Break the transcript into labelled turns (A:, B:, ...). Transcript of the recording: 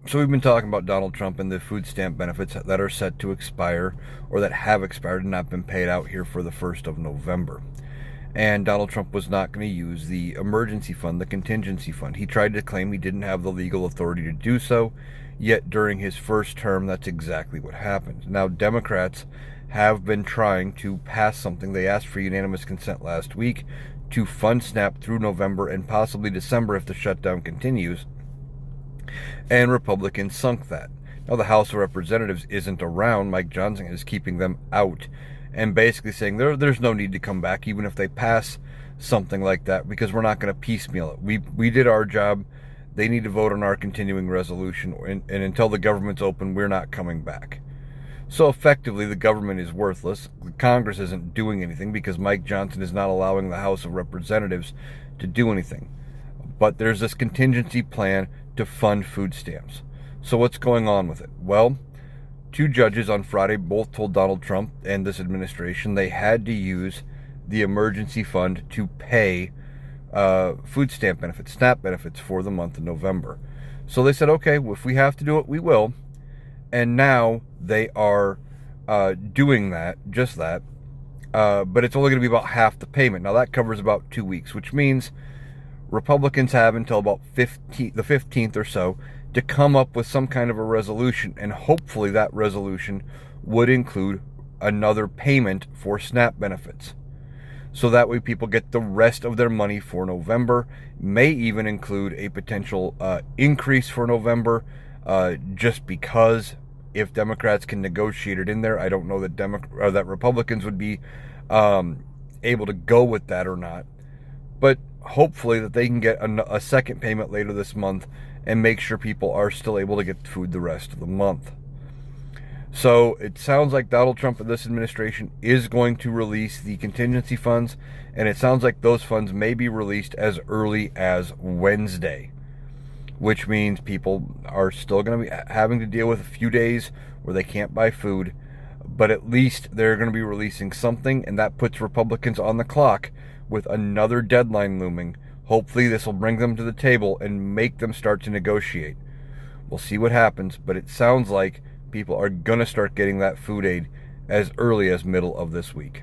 A: So we've been talking about Donald Trump and the food stamp benefits that are set to expire or that have expired and not been paid out here for the 1st of November. And Donald Trump was not going to use the emergency fund, the contingency fund. He tried to claim he didn't have the legal authority to do so, yet during his first term, that's exactly what happened. Now, Democrats have been trying to pass something. They asked for unanimous consent last week to fund SNAP through November and possibly December if the shutdown continues, and Republicans sunk that. Now, the House of Representatives isn't around. Mike Johnson is keeping them out and basically saying there's no need to come back even if they pass something like that, because we're not going to piecemeal it. We did our job. They need to vote on our continuing resolution, and until the government's open, we're not coming back. So effectively, the government is worthless. Congress isn't doing anything because Mike Johnson is not allowing the House of Representatives to do anything. But there's this contingency plan to fund food stamps. So what's going on with it? Well, two judges on Friday both told Donald Trump and this administration they had to use the emergency fund to pay food stamp benefits, SNAP benefits for the month of November. So they said, okay, if we have to do it, we will. And now they are doing that, just that. But it's only going to be about half the payment. Now that covers about 2 weeks, which means Republicans have until about the 15th or so to come up with some kind of a resolution, and hopefully that resolution would include another payment for SNAP benefits. So that way people get the rest of their money for November, may even include a potential increase for November, just because if Democrats can negotiate it in there. I don't know that that Republicans would be able to go with that or not. But hopefully that they can get a second payment later this month and make sure people are still able to get food the rest of the month. So it sounds like Donald Trump and this administration is going to release the contingency funds, and it sounds like those funds may be released as early as Wednesday, which means people are still going to be having to deal with a few days where they can't buy food, but at least they're going to be releasing something, and that puts Republicans on the clock with another deadline looming. Hopefully this will bring them to the table and make them start to negotiate. We'll see what happens, but it sounds like people are going to start getting that food aid as early as middle of this week.